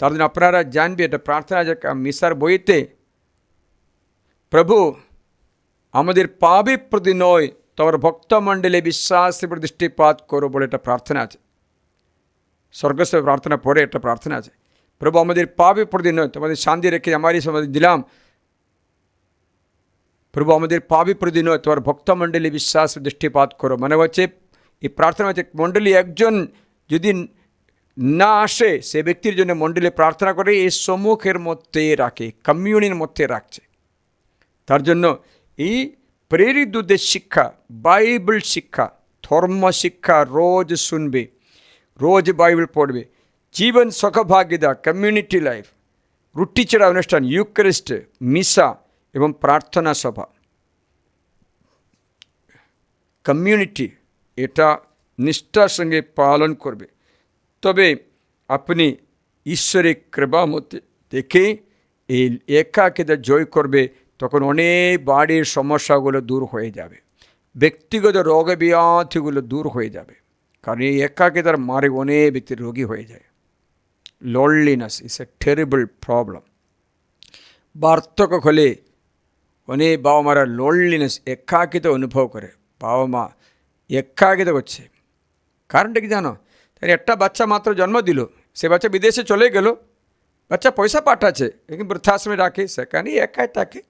তার জন্য আপনারা জানবে, এটা প্রার্থনা মিশার বইতে প্রভু আমাদের পাপের প্রতি নয়, তোমার ভক্তমণ্ডলে বিশ্বাসের প্রতি দৃষ্টিপাত করো বলে একটা প্রার্থনা আছে। স্বর্গস্থ প্রার্থনা পরে একটা প্রার্থনা আছে, প্রভু আমাদের পাপের প্রতি নয়, তোমাদের শান্তি রেখে আমারই সমাধি দিলাম। প্রভু আমাদের পাপের প্রতি নয়, তোমার ভক্তমণ্ডলী বিশ্বাসের দৃষ্টিপাত করো। মানে হচ্ছে এই প্রার্থনা হচ্ছে মণ্ডলী একজন যদি না আসে সে ব্যক্তির জন্য মণ্ডলী প্রার্থনা করে এই সম্মুখের মধ্যে রাখে, কমিউনির মধ্যে রাখছে। তার জন্য এই প্রেরিত দূতদের শিক্ষা, বাইবেল শিক্ষা, ধর্ম শিক্ষা রোজ শুনবে, রোজ বাইবেল পড়বে। জীবন সহভাগিতা, কমিউনিটি লাইফ, রুটি চেড়া অনুষ্ঠান, ইউক্যারিস্ট, মিসা এবং প্রার্থনা সভা, কমিউনিটি, এটা নিষ্ঠার সঙ্গে পালন করবে। তবে আপনি ঈশ্বরিক কৃপা মধ্যে দেখে এই একাকিতা জয় করবে, তখন অনেক বাড়ির সমস্যাগুলো দূর হয়ে যাবে, ব্যক্তিগত রোগ ব্যাধিগুলো দূর হয়ে যাবে। কারণ এই একাকিতার মারে অনেক ব্যক্তি রোগী হয়ে যায়। Loneliness is a terrible problem. বার্ধক্য হলে অনেক বাবা মারা লোনলিনেস, একাকিতা অনুভব করে। বাবা মা একাকিতা করছে, কারণটা কি জানো? তাই একটা বাচ্চা মাত্র জন্ম দিল, সে বাচ্চা বিদেশে চলে গেল, বাচ্চা পয়সা পাঠাচ্ছে, কিন্তু বৃদ্ধাশ্রমে রাখে, সেখানে একাই থাকে,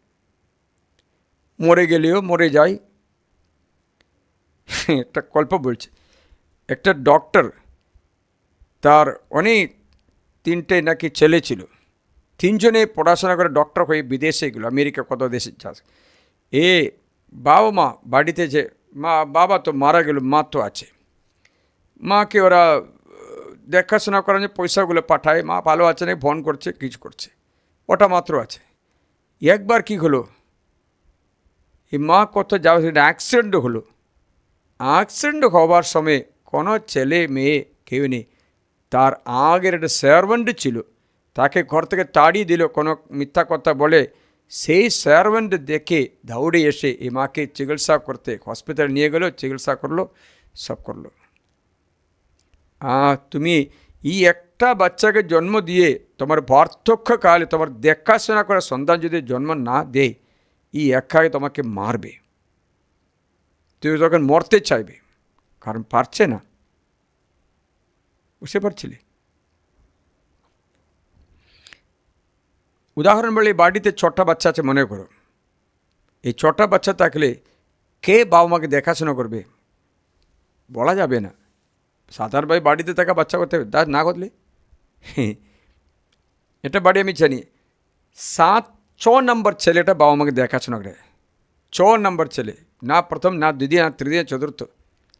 মরে গেলেও মরে যায়। একটা গল্প বলছে, একটা ডক্টর, তার অনেক 3টে নাকি ছেলে ছিল, 3জনে পড়াশোনা করে ডক্টর হয়ে বিদেশে গেলো, আমেরিকা কত দেশে যাস। এ বাবা মা বাড়িতে যে বাবা তো মারা গেল, মা তো আছে, মাকে ওরা দেখাশোনা করার জন্য পয়সাগুলো পাঠায়, মা ভালো আছে না, ফোন করছে, কিছু করছে, ওটা মাত্র আছে। একবার কি হলো, এই মা কত যাওয়া, অ্যাক্সিডেন্ট হলো। অ্যাক্সিডেন্ট হওয়ার সময় কোনো ছেলে মেয়ে কেউ নেই, তার আগের একটা সার্ভেন্ট ছিল, তাকে ঘর থেকে তাড়িয়ে দিল কোনো মিথ্যা কথা বলে। সেই সার্ভেন্ট দেখে দৌড়ে এসে এই মাকে চিকিৎসা করতে হসপিটালে নিয়ে গেল, চিকিৎসা করলো, সব করলো। তুমি এই একটা বাচ্চাকে জন্ম দিয়ে তোমার বার্ধক্যকালে তোমার দেখাশোনা করা সন্তান যদি জন্ম না দেয়, এই একাকে তোমাকে মারবে, তুমি তখন মরতে চাইবে, কারণ পারছে না। বুঝতে পারছিলে? উদাহরণ বলে, বাড়িতে 6টা বাচ্চা আছে মনে করো, এই 6টা বাচ্চা থাকলে কে বাবা মাকে দেখাশোনা করবে বলা যাবে না। সাধারণভাবে বাড়িতে থাকা বাচ্চা করতে হবে, তা না করলে এটা বাড়ি আমি জানি 6 নম্বর ছেলেটা বাবা মাকে দেখাশোনা করে। 6 নম্বর ছেলে, না প্রথম, না দ্বিতীয়, না তৃতীয়, চতুর্থ,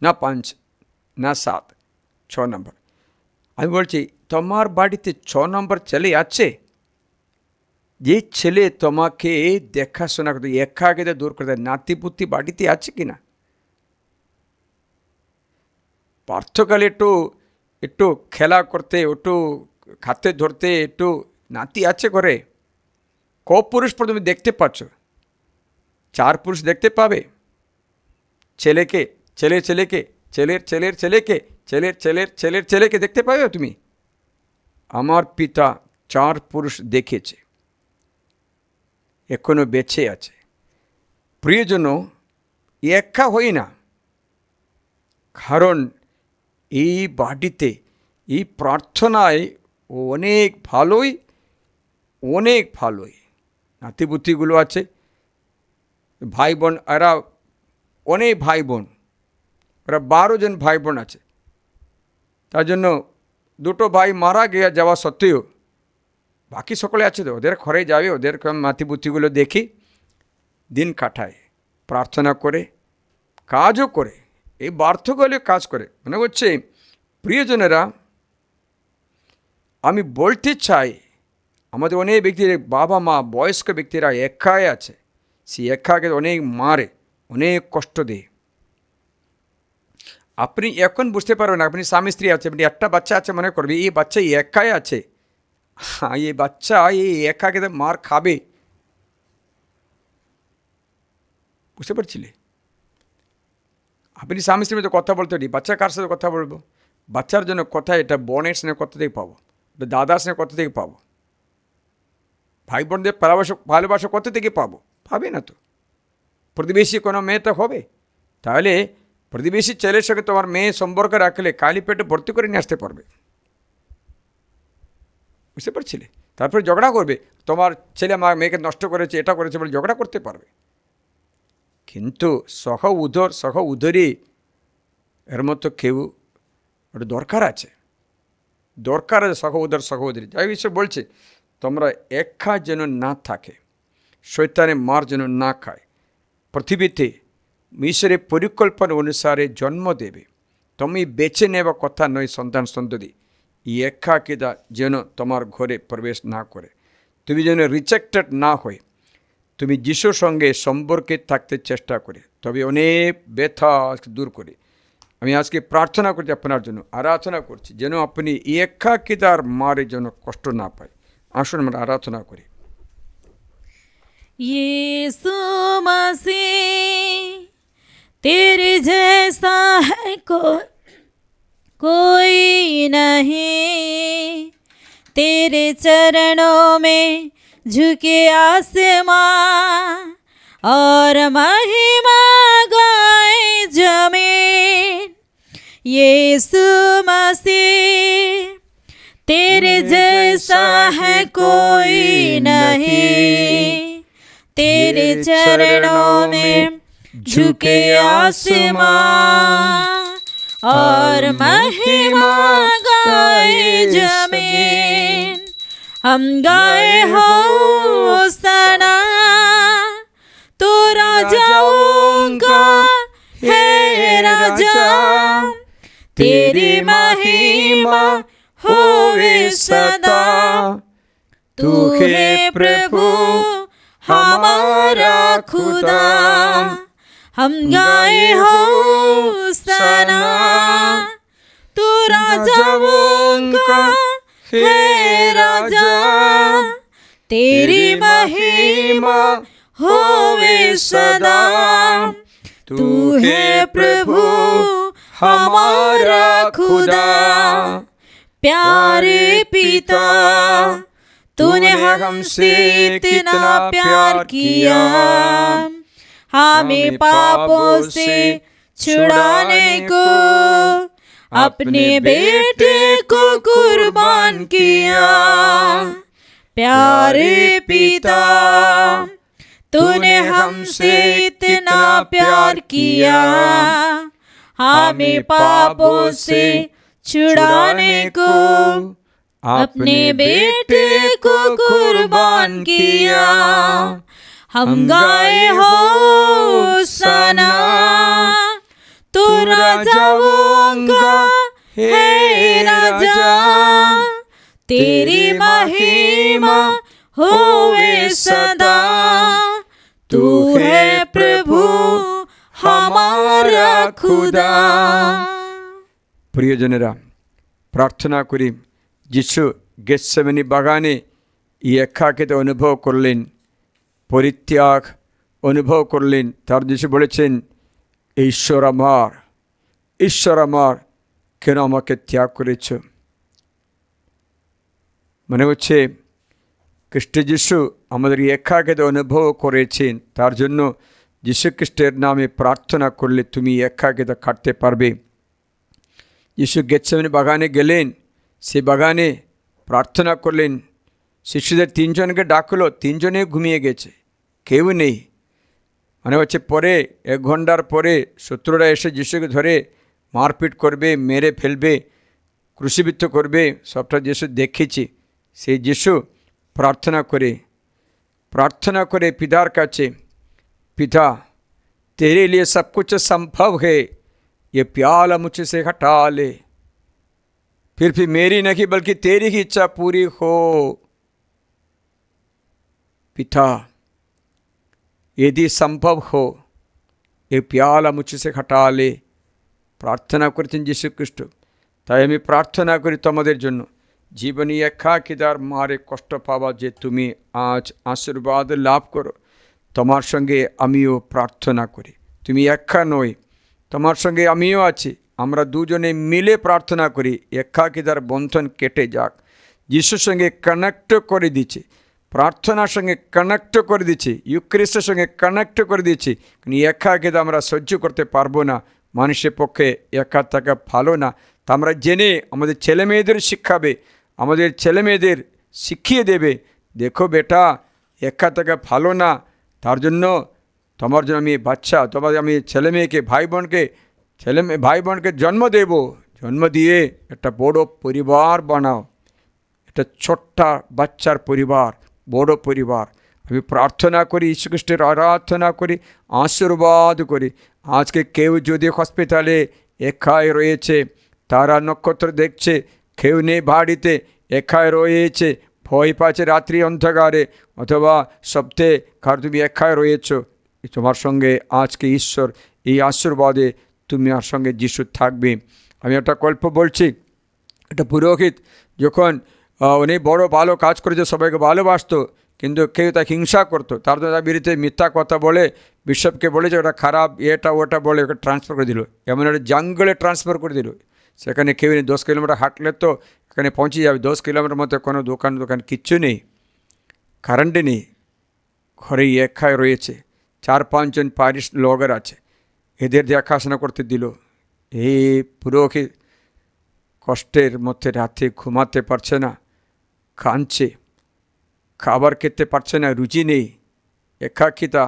না 5, না 7, 6 নম্বর। আমি বলছি তোমার বাড়িতে 6 নম্বর ছেলে আছে, যে ছেলে তোমাকে দেখাশোনা করতে, একাকিতা দূর করতে, নাতিপুতি বাড়িতে আছে কি না? পার্থকালে একটু খেলা করতে, একটু খাতে ধরতে, একটু নাতি আছে করে। ক পুরুষ প্রথমে দেখতে পাচ্ছ? 4 পুরুষ দেখতে পাবে, ছেলেকে, ছেলের ছেলেকে, ছেলের ছেলের ছেলেকে, ছেলের ছেলের ছেলের ছেলেকে দেখতে পাবে তুমি? আমার পিতা 4 পুরুষ দেখেছে, এখনো বেঁচে আছে। প্রিয়জন, একা হই না, কারণ এই বাড়িতে, এই প্রার্থনায় অনেক ভালোই নাতিপুতিগুলো আছে, ভাই বোন, এরা অনেক ভাই বোন, ওরা 12 জন ভাই বোন আছে। তার জন্য 2টো ভাই মারা যাওয়া সত্ত্বেও বাকি সকলে আছে, তো ওদের ঘরে যাবে, ওদের নাতিপুতিগুলো দেখি দিন কাটায়, প্রার্থনা করে, কাজও করে, এই বার্ধক্যকালে কাজ করে। মনে হচ্ছে প্রিয়জনেরা, আমি বলতে চাই, আমাদের অনেক ব্যক্তির বাবা মা, বয়স্ক ব্যক্তিরা একাই আছে, সেই একাকে অনেক মারে, অনেক কষ্ট দেয়। আপনি এখন বুঝতে পারবেন, আপনি স্বামী স্ত্রী আছে, আপনি একটা বাচ্চা আছে মনে করবে, এই বাচ্চা একাই আছে, এই বাচ্চা এই একাকে মার খাবে। বুঝতে পারছিলে? আপনি স্বামী স্ত্রীর মধ্যে কথা বলতে পারি, বাচ্চা কার সাথে কথা বলবো? বাচ্চার জন্য কথা, এটা বোনের স্নেহ কোথা থেকে পাবো, এটা দাদার স্নেহ কোথা থেকে পাবো, ভাই বোনদের ভালোবাসা কোথা থেকে পাবো? পাবে না তো। প্রতিবেশী কোনো মেয়েটা হবে, তাহলে প্রতিবেশী ছেলের সঙ্গে তোমার মেয়ে সম্পর্ক রাখলে কালি পেটে ভর্তি করে নিয়ে আসতে পারবে। বুঝতে পারছিলে? তারপরে ঝগড়া করবে, তোমার ছেলে আমার মেয়েকে নষ্ট করেছে, এটা করেছে বলে ঝগড়া করতে পারবে। কিন্তু সহ উদরী এর মতো কেউ ওটা দরকার আছে সহোদর সহোদরী। যাই ঈশ্বর বলছে তোমরা একা যেন না থাকে, শয়তানের মার যেন না খায়। পৃথিবীতে ঈশ্বরের পরিকল্পনা অনুসারে জন্ম দেবে, তুমি বেছে নেওয়া কথা নয় সন্তান সন্ততি। এই একাকিতা যেন তোমার ঘরে প্রবেশ না করে, তুমি যেন রিজেক্টেড না হয়, তুমি যিশুর সঙ্গে সম্পর্কে থাকতে চেষ্টা করে, তবে অনেক ব্যথা দূর করে। আমি আজকে প্রার্থনা করছি আপনার জন্য, আরাধনা করছি যেন আপনি একাকিতার মারে যেন কষ্ট না পায়। আসুন আমরা আরাধনা করি। यीशु मसीह तेरे जैसा है कोई नहीं, तेरे चरणों में झुके आसमां और महिमा गाए जमीन। यीशु मसीह तेरे जैसा है कोई नहीं, तेरे चरणों में झुके आसमां और महिमा गाए जमीन। हम गाए होसना तो राजाओं का है राजा, तेरी महिमा होवे सदा। तू है प्रभु हमारा खुदा, हम गाए होसना तू राजाओं का है राजा, तेरी महिमा होवे सदा। तू है प्रभु हमारा खुदा। प्यारे पिता, तूने हमसे इतना प्यार किया, हमें पापों से छुड़ाने को अपने बेटे को कुर्बान किया। प्यारे पिता, तूने हमसे इतना प्यार किया, हमें पापों से छुड़ाने को अपने बेटे को कुर्बान किया। हम गाए होसना तू राजाओं का है राजा, तेरी महिमा होवे सदा। तू है प्रभु हमारा खुदा। প্রিয়জনেরা, প্রার্থনা করি যিশু গেতসেমানি বাগানে এই একাকিতা অনুভব করলেন, পরিত্যাগ অনুভব করলেন। তার যিশু বলেছেন, ঈশ্বর আমার কেন আমাকে ত্যাগ করেছ। মনে হচ্ছে খ্রিস্ট যিশু আমাদের একাকিতা অনুভব করেছেন। তার জন্য যিশু খ্রিস্টের নামে প্রার্থনা করলে তুমি একাকিতা কাটতে পারবে। যিশু গেতসেমানি বাগানে গেলেন, সে বাগানে প্রার্থনা করলেন। শিষ্যদের 3 জনকে ডাকলো, 3 জনে ঘুমিয়ে গেছে, কেউ নেই। মানে হচ্ছে পরে 1 ঘন্টার পরে শত্রুরা এসে যিশুকে ধরে মারপিট করবে, মেরে ফেলবে, ক্রুশিবিদ্ধ করবে, সবটা যিশু দেখেছি। সেই যিশু প্রার্থনা করে পিতার কাছে, পিতা तेरे लिए सब कुछ संभव है, ये प्याला मुझसे हटा ले, फिर मेरी नहीं बल्कि तेरी ही इच्छा पूरी हो। पिता यदि संभव हो ये प्याला मुझसे हटा ले। প্রার্থনা করেছেন যীশু খ্রিস্ট। তাই আমি প্রার্থনা করি তোমাদের জন্য, জীবনী একাকিতার মারে কষ্ট পাওয়া যে তুমি আজ আশীর্বাদ লাভ করো। তোমার সঙ্গে আমিও প্রার্থনা করি, তুমি একা নই, তোমার সঙ্গে আমিও আছি। আমরা দুজনে মিলে প্রার্থনা করি, একাকিতার বন্ধন কেটে যাক। যিশুর সঙ্গে কানেক্ট করে দিচ্ছে, প্রার্থনার সঙ্গে কানেক্ট করে দিচ্ছি, ইউক্রিস্টের সঙ্গে কানেক্ট করে দিচ্ছি। কিন্তু একাকিতা আমরা সহ্য করতে পারবো না, মানুষের পক্ষে একা থাকা ভালো না। তা আমরা জেনে আমাদের ছেলে মেয়েদের শিখাবে, আমাদের ছেলে মেয়েদের শিখিয়ে দেবে, দেখো বেটা একা থাকা ভালো না। তার জন্য তোমার জন্য আমি বাচ্চা, তোমার আমি ছেলে মেয়েকে ভাই বোনকে জন্ম দেব, জন্ম দিয়ে একটা বড় পরিবার বানাও, একটা ছোট্টা বাচ্চার পরিবার, বড় পরিবার। আমি প্রার্থনা করি, যীশু খ্রিস্টের আরাধনা করি, আশীর্বাদ করি। আজকে কেউ যদি হসপিটালে একাই রয়েছে, তারা নক্ষত্র দেখছে, কেউ নেই বাড়িতে, একাই রয়েছে, ভয় পাচ্ছে রাত্রি অন্ধকারে, অথবা সপ্তাহে কার তুমি একাই রয়েছ, তোমার সঙ্গে আজকে ঈশ্বর এই আশীর্বাদে তুমি আর সঙ্গে যিশু থাকবে। আমি একটা গল্প বলছি। একটা পুরোহিত যখন উনি বড় ভালো কাজ করেছে, সবাইকে ভালোবাসতো, কিন্তু কেউ তাকে হিংসা করতো, তার বিরুদ্ধে মিথ্যা কথা বলে বিশপকে বলেছে ওটা খারাপ, এটা ওটা বলে ওকে ট্রান্সফার করে দিল, এমন একটা জঙ্গলে ট্রান্সফার করে দিল। সেখানে কেউ নেই, 10 কিলোমিটার হাঁটলে তো এখানে পৌঁছে যাবে। 10 কিলোমিটার মধ্যে কোনো দোকান কিচ্ছু নেই, কারেন্ট নেই, ঘরেই একাই রয়েছে, 4-5 জন প্যারিশ লোকের আছে, এদের দেখাশোনা করতে দিল। এই পুরোহিত কষ্টের মধ্যে রাতে ঘুমাতে পারছে না, কাঁদছে, খাবার খেতে পারছে না, রুচি নেই, একাকিতা,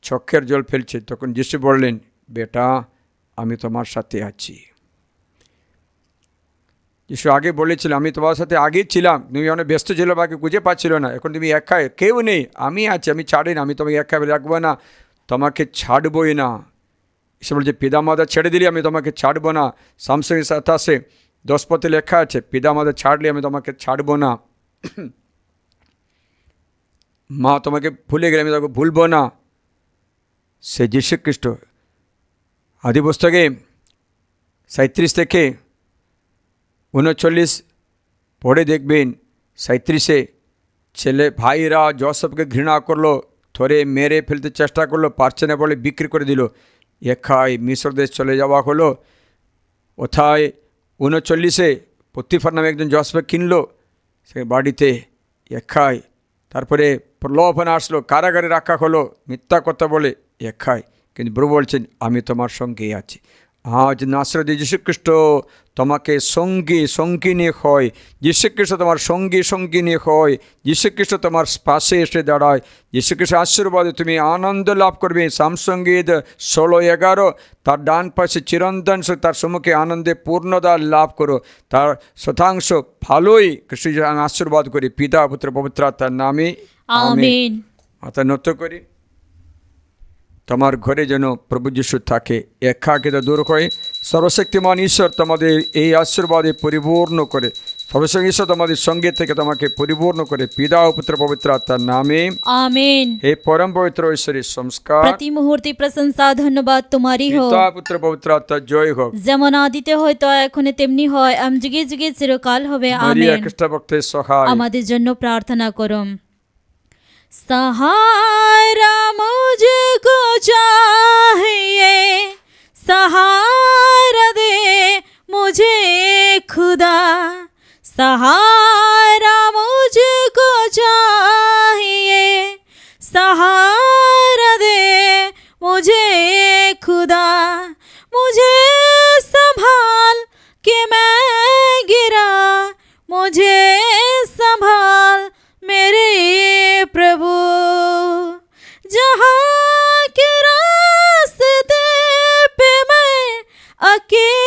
চোখের জল ফেলছে। তখন যিশু বললেন, বেটা আমি তোমার সাথে আছি। যিশু আগে বলেছিল, আমি তোমার সাথে আগেই ছিলাম, তুমি অনেক ব্যস্ত ছিল, বাকি খুঁজে পাচ্ছিল না, এখন তুমি একাই, কেউ নেই, আমি আছি, আমি ছাড়ি না, আমি তোমাকে একা রাখবো না, তোমাকে ছাড়বই না। সে বলছে, পিতা মাতা ছেড়ে দিলে আমি তোমাকে ছাড়বো না। শামসের 27 10 পথে লেখা আছে, পিতা মাতা ছাড়লে আমি তোমাকে ছাড়বো না। মা তোমাকে ভুলে গেলে আমি তোমাকে ভুলবো না। সে যীশু খ্রিস্ট। আদি পুস্তকে 37 থেকে 39 পড়ে দেখবেন, 37-এ ছেলে ভাইরা জোসেফকে ঘৃণা করলো, ধরে মেরে ফেলতে চেষ্টা করলো, পারছে না বলে বিক্রি করে দিল, একাই মিশর দেশ চলে যাওয়া হলো। ওথায় 39-এ পতিফার নামে একজন জোসেফকে কিনলো, সে বাড়িতে একাই। তারপরে প্রলোভন আসলো, কারাগারে রাখা হলো, মিথ্যা কথা বলে একাই। কিন্তু প্রভু বলছেন, আমি তোমার সঙ্গে আছি। আজ নাসরতি যীশুখ্রিস্ট তোমাকে সঙ্গিনী হয়, যীশুখ্রিস্ট তোমার সঙ্গিনী হয়, যীশুখ্রিস্ট তোমার পাশে এসে দাঁড়ায়, যীশুখ্রিস্ট আশীর্বাদে তুমি আনন্দ লাভ করবে। সামসঙ্গীত 16:11, তার ডান পাশে চিরন্তন, তার সম্মুখে আনন্দে পূর্ণতা লাভ করো। তার শতাংশ ভালোই খ্রিস্ট আশীর্বাদ করি, পিতা পুত্র পবিত্র আত্মার নামে আমেন। মাথা নত করি। তোমার ঘরে যেন প্রভু যিশু থাকে, একাকিতা দূর হয়। সর্বশক্তিমান ঈশ্বর তোমাদের এই আশীর্বাদে পরিপূর্ণ করে, সর্বশক্তি ঈশ্বর তোমাদের সঙ্গে থেকে তোমাকে পরিপূর্ণ করে, পিতা ও পুত্র পবিত্র আত্মার নামে আমেন। হে পরম পবিত্র ঈশ্বরের সংস্কার, প্রতি মুহূর্তে প্রশংসা ধন্যবাদ তোমারই হোক। পিতা পুত্র পবিত্র আত্মার জয় হোক, যেমন আদিতে হয় তো এখন তেমনি হয়, যুগে যুগে চিরকাল হবে মারিয়া আমেন। খ্রিস্ট ভক্তের সহায় আমাদের জন্য প্রার্থনা করো। सहारा मुझको चाहिए, सहारा दे मुझे खुदा, सहारा मुझको चाहिए, सहारा दे मुझे खुदा, मुझे संभाल के मैं गिरा, मुझे संभाल मेरे प्रभु, जहाँ के रास्ते पे मैं अकेला